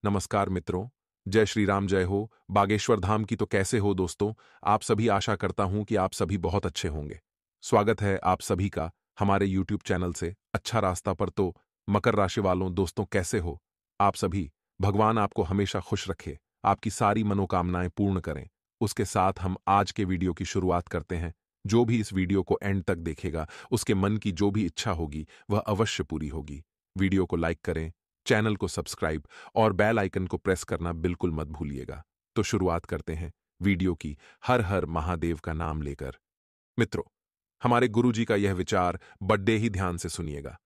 नमस्कार मित्रों। जय श्री राम, जय हो। बागेश्वर धाम की तो कैसे हो दोस्तों। आप सभी, आशा करता हूं कि आप सभी बहुत अच्छे होंगे। स्वागत है आप सभी का हमारे YouTube चैनल से अच्छा रास्ता पर। तो मकर राशि वालों दोस्तों, कैसे हो आप सभी। भगवान आपको हमेशा खुश रखे, आपकी सारी मनोकामनाएं पूर्ण करें। उसके साथ हम आज के वीडियो की शुरुआत करते हैं। जो भी इस वीडियो को एंड तक देखेगा उसके मन की जो भी इच्छा होगी वह अवश्य पूरी होगी। वीडियो को लाइक करें, चैनल को सब्सक्राइब और बेल आइकन को प्रेस करना बिल्कुल मत भूलिएगा। तो शुरुआत करते हैं वीडियो की, हर हर महादेव का नाम लेकर। मित्रों, हमारे गुरुजी का यह विचार बड्डे ही ध्यान से सुनिएगा।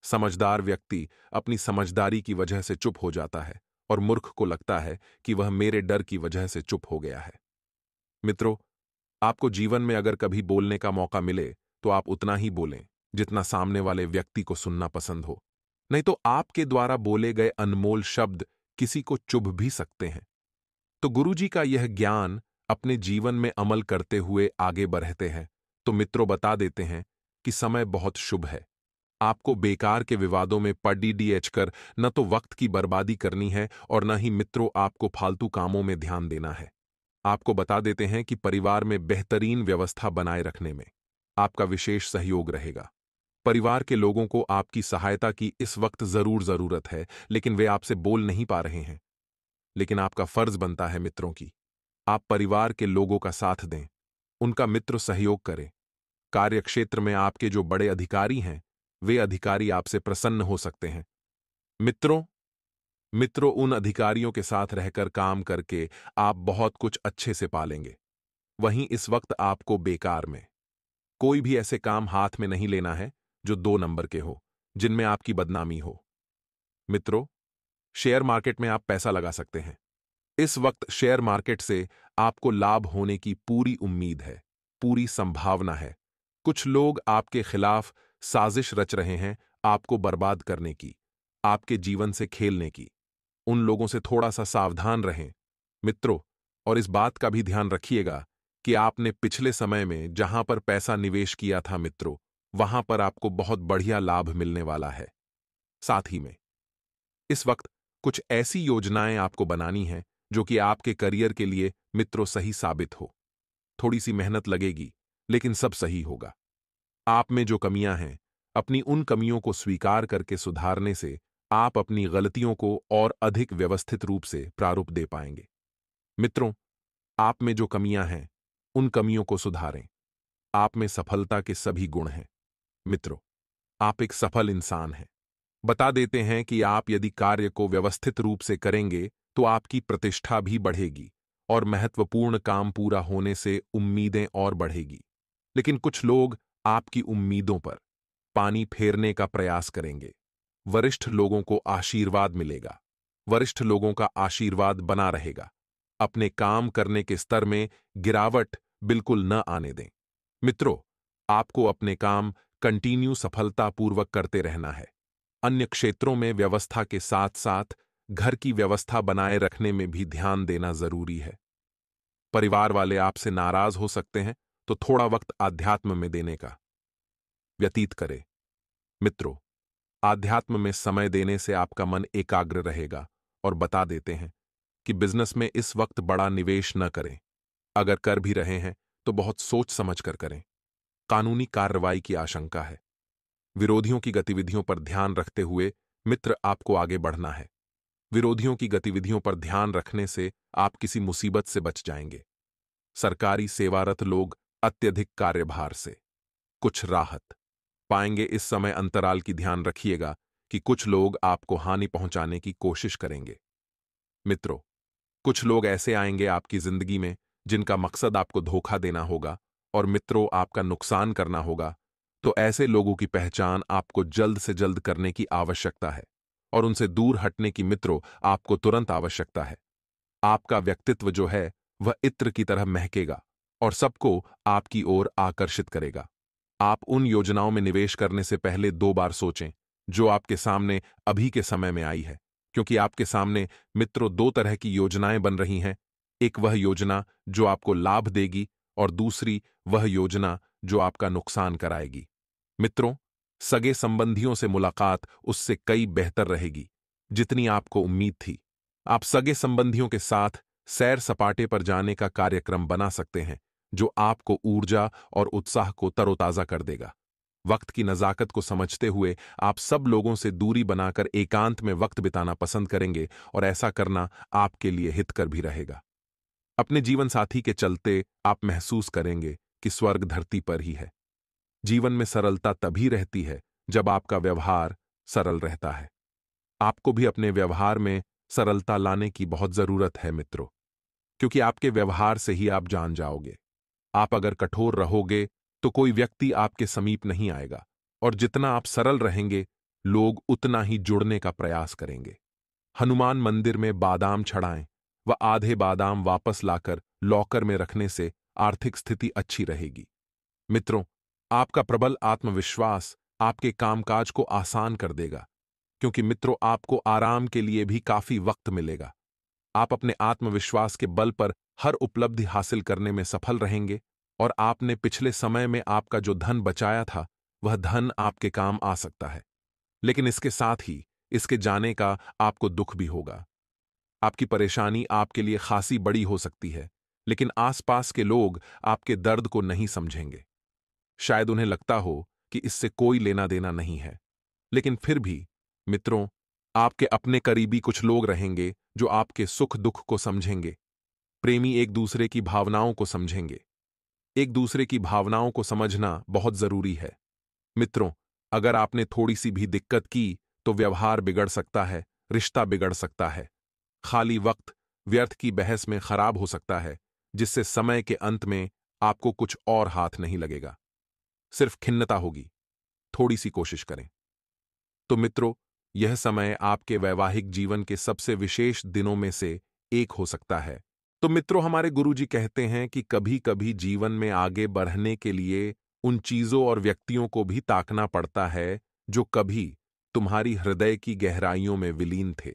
समझदार व्यक्ति अपनी समझदारी की वजह से चुप हो जाता है और मूर्ख को लगता है कि वह मेरे डर की वजह से चुप हो गया है। मित्रों, आपको जीवन में अगर कभी बोलने का मौका मिले तो आप उतना ही बोलें जितना सामने वाले व्यक्ति को सुनना पसंद हो। नहीं तो आपके द्वारा बोले गए अनमोल शब्द किसी को चुभ भी सकते हैं। तो गुरुजी का यह ज्ञान अपने जीवन में अमल करते हुए आगे बढ़ते हैं तो मित्रों बता देते हैं कि समय बहुत शुभ है। आपको बेकार के विवादों में पड़ीडीएच कर न तो वक्त की बर्बादी करनी है और न ही मित्रों आपको फालतू कामों में ध्यान देना है। आपको बता देते हैं कि परिवार में बेहतरीन व्यवस्था बनाए रखने में आपका विशेष सहयोग रहेगा। परिवार के लोगों को आपकी सहायता की इस वक्त जरूर जरूरत है, लेकिन वे आपसे बोल नहीं पा रहे हैं। लेकिन आपका फर्ज बनता है मित्रों की, आप परिवार के लोगों का साथ दें, उनका मित्र सहयोग करें। कार्यक्षेत्र में आपके जो बड़े अधिकारी हैं, वे अधिकारी आपसे प्रसन्न हो सकते हैं। मित्रों मित्रों उन अधिकारियों के साथ रहकर काम करके आप बहुत कुछ अच्छे से पालेंगे। वहीं इस वक्त आपको बेकार में कोई भी ऐसे काम हाथ में नहीं लेना है जो 2 नंबर के हो, जिनमें आपकी बदनामी हो। मित्रों, शेयर मार्केट में आप पैसा लगा सकते हैं। इस वक्त शेयर मार्केट से आपको लाभ होने की पूरी उम्मीद है, पूरी संभावना है। कुछ लोग आपके खिलाफ साजिश रच रहे हैं आपको बर्बाद करने की, आपके जीवन से खेलने की। उन लोगों से थोड़ा सा सावधान रहें मित्रों। और इस बात का भी ध्यान रखिएगा कि आपने पिछले समय में जहां पर पैसा निवेश किया था मित्रों, वहां पर आपको बहुत बढ़िया लाभ मिलने वाला है। साथ ही में इस वक्त कुछ ऐसी योजनाएं आपको बनानी है जो कि आपके करियर के लिए मित्रों सही साबित हो। थोड़ी सी मेहनत लगेगी, लेकिन सब सही होगा। आप में जो कमियां हैं, अपनी उन कमियों को स्वीकार करके सुधारने से आप अपनी गलतियों को और अधिक व्यवस्थित रूप से प्रारूप दे पाएंगे। मित्रों, आप में जो कमियां हैं, उन कमियों को सुधारें। आप में सफलता के सभी गुण हैं। मित्रों, आप एक सफल इंसान हैं। बता देते हैं कि आप यदि कार्य को व्यवस्थित रूप से करेंगे तो आपकी प्रतिष्ठा भी बढ़ेगी और महत्वपूर्ण काम पूरा होने से उम्मीदें और बढ़ेगी। लेकिन कुछ लोग आपकी उम्मीदों पर पानी फेरने का प्रयास करेंगे। वरिष्ठ लोगों को आशीर्वाद मिलेगा, वरिष्ठ लोगों का आशीर्वाद बना रहेगा। अपने काम करने के स्तर में गिरावट बिल्कुल न आने दें। मित्रों, आपको अपने काम कंटिन्यू सफलतापूर्वक करते रहना है। अन्य क्षेत्रों में व्यवस्था के साथ साथ घर की व्यवस्था बनाए रखने में भी ध्यान देना जरूरी है। परिवार वाले आपसे नाराज हो सकते हैं तो थोड़ा वक्त आध्यात्म में देने का व्यतीत करें। मित्रों, आध्यात्म में समय देने से आपका मन एकाग्र रहेगा। और बता देते हैं कि बिजनेस में इस वक्त बड़ा निवेश न करें। अगर कर भी रहे हैं तो बहुत सोच समझ कर करें। कानूनी कार्रवाई की आशंका है। विरोधियों की गतिविधियों पर ध्यान रखते हुए मित्र आपको आगे बढ़ना है। विरोधियों की गतिविधियों पर ध्यान रखने से आप किसी मुसीबत से बच जाएंगे। सरकारी सेवारत लोग अत्यधिक कार्यभार से कुछ राहत पाएंगे। इस समय अंतराल की ध्यान रखिएगा कि कुछ लोग आपको हानि पहुंचाने की कोशिश करेंगे। मित्रों, कुछ लोग ऐसे आएंगे आपकी जिंदगी में जिनका मकसद आपको धोखा देना होगा और मित्रों आपका नुकसान करना होगा। तो ऐसे लोगों की पहचान आपको जल्द से जल्द करने की आवश्यकता है और उनसे दूर हटने की मित्रों आपको तुरंत आवश्यकता है। आपका व्यक्तित्व जो है वह इत्र की तरह महकेगा और सबको आपकी ओर आकर्षित करेगा। आप उन योजनाओं में निवेश करने से पहले 2 बार सोचें जो आपके सामने अभी के समय में आई है, क्योंकि आपके सामने मित्रों 2 तरह की योजनाएं बन रही हैं। एक वह योजना जो आपको लाभ देगी और दूसरी वह योजना जो आपका नुकसान कराएगी। मित्रों, सगे संबंधियों से मुलाकात उससे कई बेहतर रहेगी जितनी आपको उम्मीद थी। आप सगे संबंधियों के साथ सैर सपाटे पर जाने का कार्यक्रम बना सकते हैं, जो आपको ऊर्जा और उत्साह को तरोताजा कर देगा। वक्त की नज़ाकत को समझते हुए आप सब लोगों से दूरी बनाकर एकांत में वक्त बिताना पसंद करेंगे और ऐसा करना आपके लिए हितकर भी रहेगा। अपने जीवन साथी के चलते आप महसूस करेंगे कि स्वर्ग धरती पर ही है। जीवन में सरलता तभी रहती है जब आपका व्यवहार सरल रहता है। आपको भी अपने व्यवहार में सरलता लाने की बहुत जरूरत है मित्रों, क्योंकि आपके व्यवहार से ही आप जान जाओगे। आप अगर कठोर रहोगे तो कोई व्यक्ति आपके समीप नहीं आएगा, और जितना आप सरल रहेंगे लोग उतना ही जुड़ने का प्रयास करेंगे। हनुमान मंदिर में बादाम चढ़ाएं व आधे बादाम वापस लाकर लॉकर में रखने से आर्थिक स्थिति अच्छी रहेगी। मित्रों, आपका प्रबल आत्मविश्वास आपके कामकाज को आसान कर देगा, क्योंकि मित्रों आपको आराम के लिए भी काफी वक्त मिलेगा। आप अपने आत्मविश्वास के बल पर हर उपलब्धि हासिल करने में सफल रहेंगे, और आपने पिछले समय में आपका जो धन बचाया था वह धन आपके काम आ सकता है। लेकिन इसके साथ ही इसके जाने का आपको दुख भी होगा। आपकी परेशानी आपके लिए खासी बड़ी हो सकती है, लेकिन आसपास के लोग आपके दर्द को नहीं समझेंगे। शायद उन्हें लगता हो कि इससे कोई लेना देना नहीं है, लेकिन फिर भी मित्रों, आपके अपने करीबी कुछ लोग रहेंगे जो आपके सुख दुख को समझेंगे। प्रेमी एक दूसरे की भावनाओं को समझेंगे। एक दूसरे की भावनाओं को समझना बहुत जरूरी है। मित्रों, अगर आपने थोड़ी सी भी दिक्कत की तो व्यवहार बिगड़ सकता है, रिश्ता बिगड़ सकता है। खाली वक्त व्यर्थ की बहस में खराब हो सकता है, जिससे समय के अंत में आपको कुछ और हाथ नहीं लगेगा, सिर्फ खिन्नता होगी। थोड़ी सी कोशिश करें। तो मित्रों, यह समय आपके वैवाहिक जीवन के सबसे विशेष दिनों में से एक हो सकता है। तो मित्रों, हमारे गुरुजी कहते हैं कि कभी-कभी जीवन में आगे बढ़ने के लिए उन चीजों और व्यक्तियों को भी ताकना पड़ता है जो कभी तुम्हारी हृदय की गहराइयों में विलीन थे।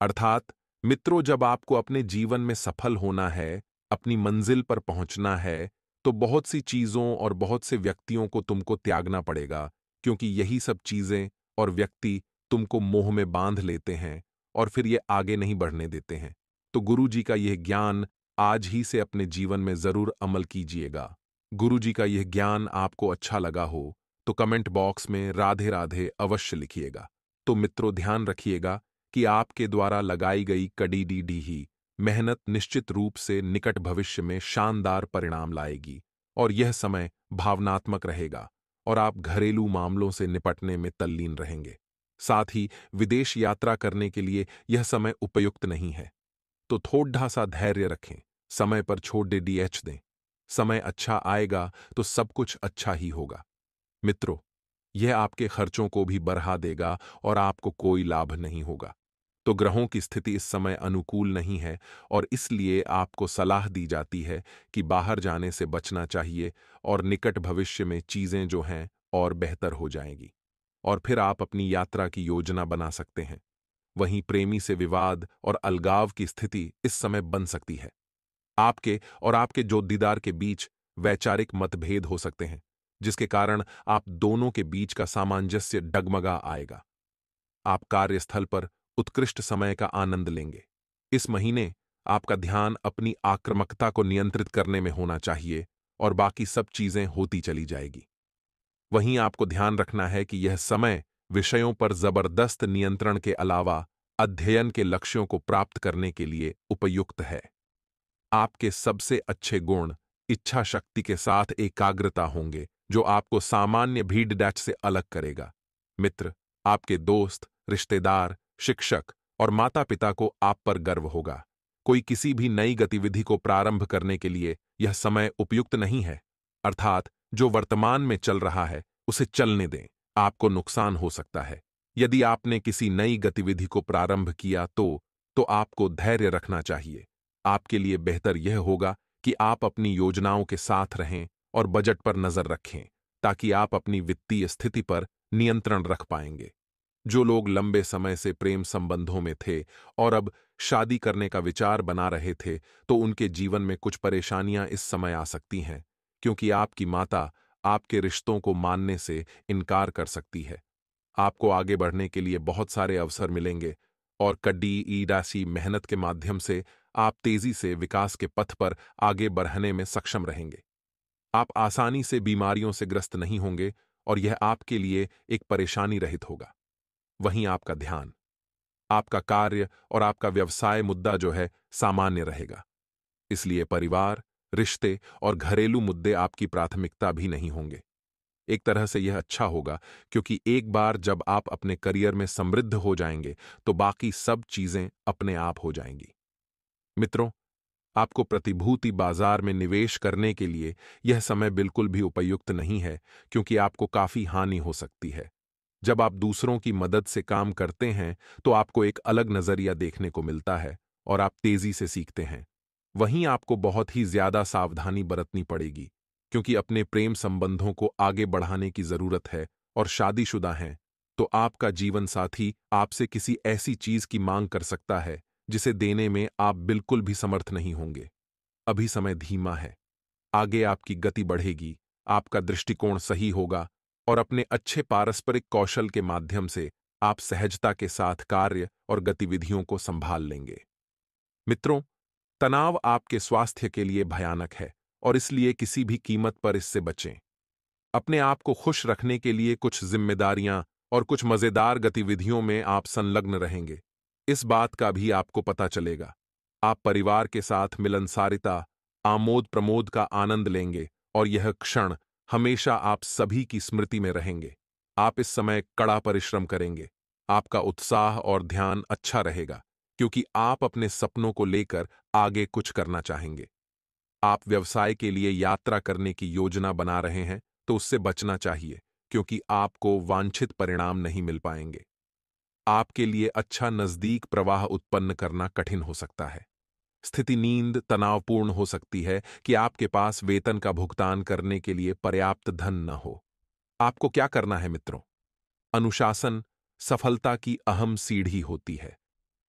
अर्थात मित्रों, जब आपको अपने जीवन में सफल होना है, अपनी मंजिल पर पहुंचना है, तो बहुत सी चीजों और बहुत से व्यक्तियों को तुमको त्यागना पड़ेगा, क्योंकि यही सब चीजें और व्यक्ति तुमको मोह में बांध लेते हैं और फिर ये आगे नहीं बढ़ने देते हैं। तो गुरु जी का यह ज्ञान आज ही से अपने जीवन में जरूर अमल कीजिएगा। गुरु जी का यह ज्ञान आपको अच्छा लगा हो तो कमेंट बॉक्स में राधे राधे अवश्य लिखिएगा। तो मित्रों, ध्यान रखिएगा कि आपके द्वारा लगाई गई कड़ी डी ही मेहनत निश्चित रूप से निकट भविष्य में शानदार परिणाम लाएगी, और यह समय भावनात्मक रहेगा और आप घरेलू मामलों से निपटने में तल्लीन रहेंगे। साथ ही विदेश यात्रा करने के लिए यह समय उपयुक्त नहीं है, तो थोड़ा सा धैर्य रखें, समय पर छोड़ डीएच दें। समय अच्छा आएगा तो सब कुछ अच्छा ही होगा। मित्रों, यह आपके खर्चों को भी बढ़ा देगा और आपको कोई लाभ नहीं होगा। तो ग्रहों की स्थिति इस समय अनुकूल नहीं है, और इसलिए आपको सलाह दी जाती है कि बाहर जाने से बचना चाहिए, और निकट भविष्य में चीजें जो हैं और बेहतर हो जाएंगी, और फिर आप अपनी यात्रा की योजना बना सकते हैं। वहीं प्रेमी से विवाद और अलगाव की स्थिति इस समय बन सकती है। आपके और आपके जोड़ीदार के बीच वैचारिक मतभेद हो सकते हैं, जिसके कारण आप दोनों के बीच का सामंजस्य डगमगा आएगा। आप कार्यस्थल पर उत्कृष्ट समय का आनंद लेंगे। इस महीने आपका ध्यान अपनी आक्रामकता को नियंत्रित करने में होना चाहिए, और बाकी सब चीजें होती चली जाएगी। वहीं आपको ध्यान रखना है कि यह समय विषयों पर जबरदस्त नियंत्रण के अलावा अध्ययन के लक्ष्यों को प्राप्त करने के लिए उपयुक्त है। आपके सबसे अच्छे गुण इच्छा शक्ति के साथ एकाग्रता होंगे, जो आपको सामान्य भीड़ डैच से अलग करेगा। मित्र, आपके दोस्त, रिश्तेदार, शिक्षक और माता पिता को आप पर गर्व होगा। कोई किसी भी नई गतिविधि को प्रारंभ करने के लिए यह समय उपयुक्त नहीं है। अर्थात जो वर्तमान में चल रहा है उसे चलने दें, आपको नुकसान हो सकता है। यदि आपने किसी नई गतिविधि को प्रारंभ किया तो आपको धैर्य रखना चाहिए। आपके लिए बेहतर यह होगा कि आप अपनी योजनाओं के साथ रहें और बजट पर नजर रखें, ताकि आप अपनी वित्तीय स्थिति पर नियंत्रण रख पाएंगे। जो लोग लंबे समय से प्रेम संबंधों में थे और अब शादी करने का विचार बना रहे थे, तो उनके जीवन में कुछ परेशानियां इस समय आ सकती हैं, क्योंकि आपकी माता आपके रिश्तों को मानने से इनकार कर सकती है। आपको आगे बढ़ने के लिए बहुत सारे अवसर मिलेंगे, और कड़ी ईडासी मेहनत के माध्यम से आप तेजी से विकास के पथ पर आगे बढ़ने में सक्षम रहेंगे। आप आसानी से बीमारियों से ग्रस्त नहीं होंगे और यह आपके लिए एक परेशानी रहित होगा। वहीं आपका ध्यान, आपका कार्य और आपका व्यवसाय मुद्दा जो है सामान्य रहेगा। इसलिए परिवार, रिश्ते और घरेलू मुद्दे आपकी प्राथमिकता भी नहीं होंगे। एक तरह से यह अच्छा होगा क्योंकि एक बार जब आप अपने करियर में समृद्ध हो जाएंगे तो बाकी सब चीजें अपने आप हो जाएंगी। मित्रों, आपको प्रतिभूति बाजार में निवेश करने के लिए यह समय बिल्कुल भी उपयुक्त नहीं है क्योंकि आपको काफी हानि हो सकती है। जब आप दूसरों की मदद से काम करते हैं तो आपको एक अलग नजरिया देखने को मिलता है और आप तेजी से सीखते हैं। वहीं आपको बहुत ही ज्यादा सावधानी बरतनी पड़ेगी क्योंकि अपने प्रेम संबंधों को आगे बढ़ाने की जरूरत है और शादीशुदा हैं तो आपका जीवन साथी आपसे किसी ऐसी चीज की मांग कर सकता है जिसे देने में आप बिल्कुल भी समर्थ नहीं होंगे। अभी समय धीमा है, आगे आपकी गति बढ़ेगी, आपका दृष्टिकोण सही होगा और अपने अच्छे पारस्परिक कौशल के माध्यम से आप सहजता के साथ कार्य और गतिविधियों को संभाल लेंगे। मित्रों, तनाव आपके स्वास्थ्य के लिए भयानक है और इसलिए किसी भी कीमत पर इससे बचें। अपने आप को खुश रखने के लिए कुछ जिम्मेदारियां और कुछ मजेदार गतिविधियों में आप संलग्न रहेंगे। इस बात का भी आपको पता चलेगा। आप परिवार के साथ मिलनसारिता, आमोद प्रमोद का आनंद लेंगे और यह क्षण हमेशा आप सभी की स्मृति में रहेंगे। आप इस समय कड़ा परिश्रम करेंगे। आपका उत्साह और ध्यान अच्छा रहेगा क्योंकि आप अपने सपनों को लेकर आगे कुछ करना चाहेंगे। आप व्यवसाय के लिए यात्रा करने की योजना बना रहे हैं तो उससे बचना चाहिए क्योंकि आपको वांछित परिणाम नहीं मिल पाएंगे। आपके लिए अच्छा नजदीक प्रवाह उत्पन्न करना कठिन हो सकता है। स्थिति नींद तनावपूर्ण हो सकती है कि आपके पास वेतन का भुगतान करने के लिए पर्याप्त धन न हो। आपको क्या करना है मित्रों? अनुशासन सफलता की अहम सीढ़ी होती है।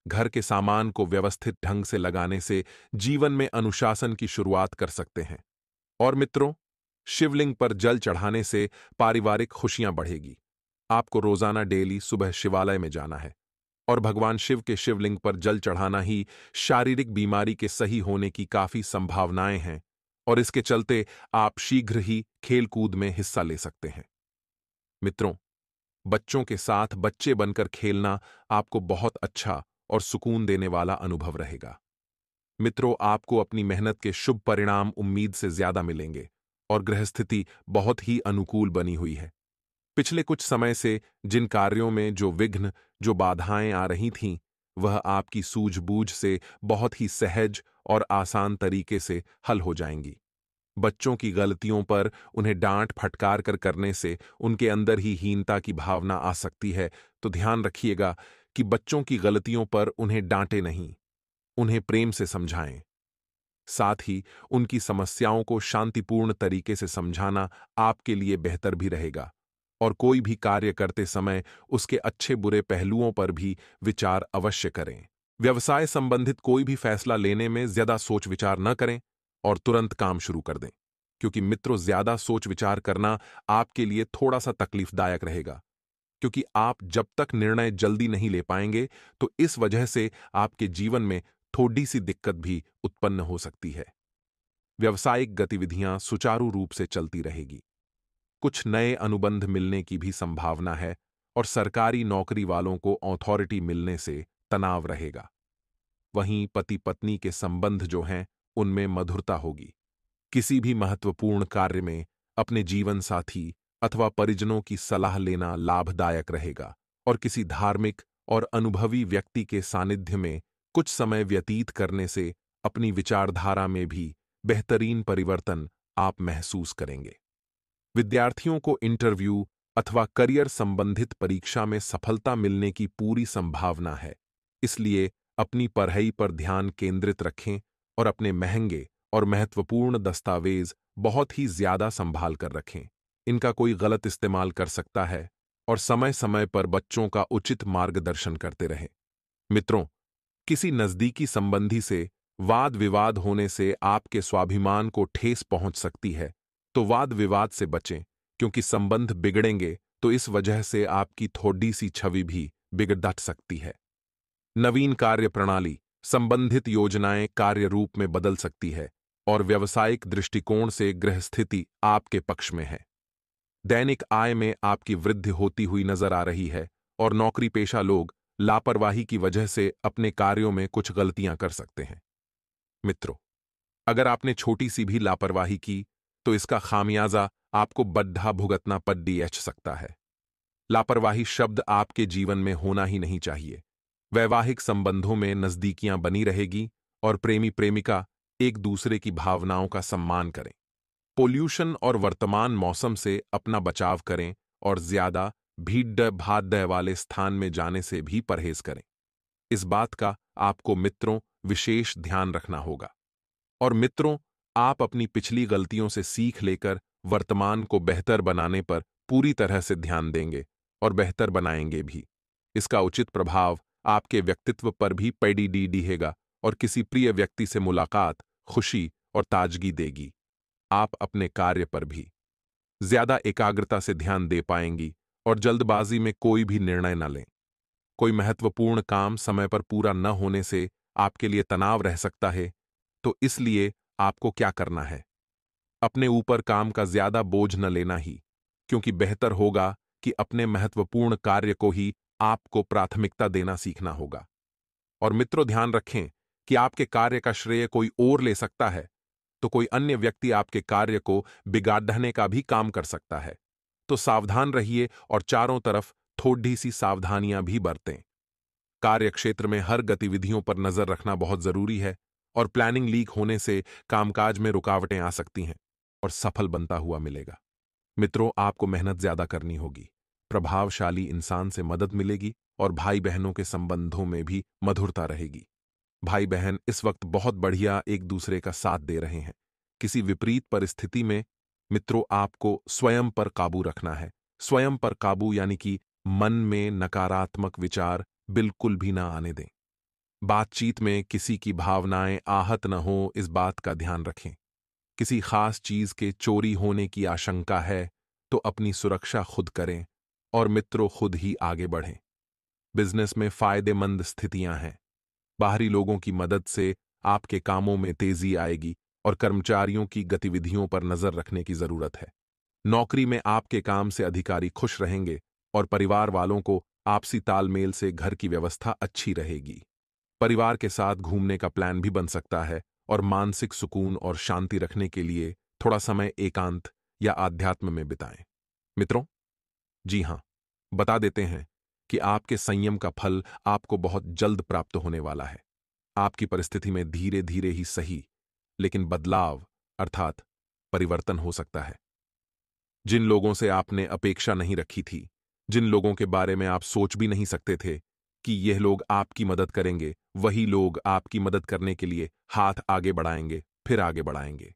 घर के सामान को व्यवस्थित ढंग से लगाने से जीवन में अनुशासन की शुरुआत कर सकते हैं। और मित्रों, शिवलिंग पर जल चढ़ाने से पारिवारिक खुशियां बढ़ेगी। आपको रोजाना डेली सुबह शिवालय में जाना है और भगवान शिव के शिवलिंग पर जल चढ़ाना ही शारीरिक बीमारी के सही होने की काफी संभावनाएं हैं और इसके चलते आप शीघ्र ही खेलकूद में हिस्सा ले सकते हैं। मित्रों, बच्चों के साथ बच्चे बनकर खेलना आपको बहुत अच्छा और सुकून देने वाला अनुभव रहेगा। मित्रों, आपको अपनी मेहनत के शुभ परिणाम उम्मीद से ज्यादा मिलेंगे और गृहस्थिति बहुत ही अनुकूल बनी हुई है। पिछले कुछ समय से जिन कार्यों में जो विघ्न, जो बाधाएं आ रही थीं, वह आपकी सूझबूझ से बहुत ही सहज और आसान तरीके से हल हो जाएंगी। बच्चों की गलतियों पर उन्हें डांट फटकार कर करने से उनके अंदर ही हीनता की भावना आ सकती है, तो ध्यान रखिएगा कि बच्चों की गलतियों पर उन्हें डांटे नहीं, उन्हें प्रेम से समझाएं। साथ ही उनकी समस्याओं को शांतिपूर्ण तरीके से समझाना आपके लिए बेहतर भी रहेगा और कोई भी कार्य करते समय उसके अच्छे बुरे पहलुओं पर भी विचार अवश्य करें। व्यवसाय संबंधित कोई भी फैसला लेने में ज्यादा सोच विचार न करें और तुरंत काम शुरू कर दें, क्योंकि मित्रों, ज्यादा सोच विचार करना आपके लिए थोड़ा सा तकलीफदायक रहेगा क्योंकि आप जब तक निर्णय जल्दी नहीं ले पाएंगे तो इस वजह से आपके जीवन में थोड़ी सी दिक्कत भी उत्पन्न हो सकती है। व्यवसायिक गतिविधियां सुचारू रूप से चलती रहेगी। कुछ नए अनुबंध मिलने की भी संभावना है और सरकारी नौकरी वालों को अथॉरिटी मिलने से तनाव रहेगा। वहीं पति पत्नी के संबंध जो हैं उनमें मधुरता होगी। किसी भी महत्वपूर्ण कार्य में अपने जीवन साथी अथवा परिजनों की सलाह लेना लाभदायक रहेगा और किसी धार्मिक और अनुभवी व्यक्ति के सानिध्य में कुछ समय व्यतीत करने से अपनी विचारधारा में भी बेहतरीन परिवर्तन आप महसूस करेंगे। विद्यार्थियों को इंटरव्यू अथवा करियर संबंधित परीक्षा में सफलता मिलने की पूरी संभावना है, इसलिए अपनी पढ़ाई पर ध्यान केंद्रित रखें और अपने महंगे और महत्वपूर्ण दस्तावेज बहुत ही ज्यादा संभाल कर रखें। इनका कोई गलत इस्तेमाल कर सकता है और समय समय पर बच्चों का उचित मार्गदर्शन करते रहें। मित्रों, किसी नजदीकी संबंधी से वाद विवाद होने से आपके स्वाभिमान को ठेस पहुंच सकती है, तो वाद विवाद से बचें क्योंकि संबंध बिगड़ेंगे तो इस वजह से आपकी थोड़ी सी छवि भी बिगड़ सकती है। नवीन कार्य प्रणाली, संबंधित योजनाएं कार्य रूप में बदल सकती है और व्यावसायिक दृष्टिकोण से गृह स्थिति आपके पक्ष में है। दैनिक आय में आपकी वृद्धि होती हुई नजर आ रही है और नौकरी पेशा लोग लापरवाही की वजह से अपने कार्यों में कुछ गलतियां कर सकते हैं। मित्रों, अगर आपने छोटी सी भी लापरवाही की तो इसका खामियाजा आपको बड्ढा भुगतना पड़ सकता है। लापरवाही शब्द आपके जीवन में होना ही नहीं चाहिए। वैवाहिक संबंधों में नजदीकियां बनी रहेगी और प्रेमी प्रेमिका एक दूसरे की भावनाओं का सम्मान करें। पोल्यूशन और वर्तमान मौसम से अपना बचाव करें और ज्यादा भीड़ भाड़ वाले स्थान में जाने से भी परहेज करें। इस बात का आपको मित्रों विशेष ध्यान रखना होगा। और मित्रों, आप अपनी पिछली गलतियों से सीख लेकर वर्तमान को बेहतर बनाने पर पूरी तरह से ध्यान देंगे और बेहतर बनाएंगे भी। इसका उचित प्रभाव आपके व्यक्तित्व पर भी पड़ेगा और किसी प्रिय व्यक्ति से मुलाकात खुशी और ताजगी देगी। आप अपने कार्य पर भी ज्यादा एकाग्रता से ध्यान दे पाएंगी और जल्दबाजी में कोई भी निर्णय न लें। कोई महत्वपूर्ण काम समय पर पूरा न होने से आपके लिए तनाव रह सकता है, तो इसलिए आपको क्या करना है? अपने ऊपर काम का ज्यादा बोझ न लेना ही, क्योंकि बेहतर होगा कि अपने महत्वपूर्ण कार्य को ही आपको प्राथमिकता देना सीखना होगा। और मित्रों, ध्यान रखें कि आपके कार्य का श्रेय कोई और ले सकता है, तो कोई अन्य व्यक्ति आपके कार्य को बिगाड़ने का भी काम कर सकता है। तो सावधान रहिए और चारों तरफ थोड़ी सी सावधानियां भी बरतें। कार्य क्षेत्र में हर गतिविधियों पर नजर रखना बहुत जरूरी है और प्लानिंग लीक होने से कामकाज में रुकावटें आ सकती हैं और सफल बनता हुआ मिलेगा। मित्रों, आपको मेहनत ज्यादा करनी होगी, प्रभावशाली इंसान से मदद मिलेगी और भाई बहनों के संबंधों में भी मधुरता रहेगी। भाई बहन इस वक्त बहुत बढ़िया एक दूसरे का साथ दे रहे हैं। किसी विपरीत परिस्थिति में मित्रों आपको स्वयं पर काबू रखना है। स्वयं पर काबू यानी कि मन में नकारात्मक विचार बिल्कुल भी ना आने दें। बातचीत में किसी की भावनाएं आहत न हो, इस बात का ध्यान रखें। किसी खास चीज के चोरी होने की आशंका है तो अपनी सुरक्षा खुद करें और मित्रों खुद ही आगे बढ़ें। बिजनेस में फायदेमंद स्थितियां हैं। बाहरी लोगों की मदद से आपके कामों में तेजी आएगी और कर्मचारियों की गतिविधियों पर नजर रखने की जरूरत है। नौकरी में आपके काम से अधिकारी खुश रहेंगे और परिवार वालों को आपसी तालमेल से घर की व्यवस्था अच्छी रहेगी। परिवार के साथ घूमने का प्लान भी बन सकता है और मानसिक सुकून और शांति रखने के लिए थोड़ा समय एकांत या आध्यात्म में बिताएं। मित्रों, जी हां, बता देते हैं कि आपके संयम का फल आपको बहुत जल्द प्राप्त होने वाला है। आपकी परिस्थिति में धीरे धीरे ही सही, लेकिन बदलाव अर्थात परिवर्तन हो सकता है। जिन लोगों से आपने अपेक्षा नहीं रखी थी, जिन लोगों के बारे में आप सोच भी नहीं सकते थे कि यह लोग आपकी मदद करेंगे, वही लोग आपकी मदद करने के लिए हाथ आगे बढ़ाएंगे, फिर आगे बढ़ाएंगे।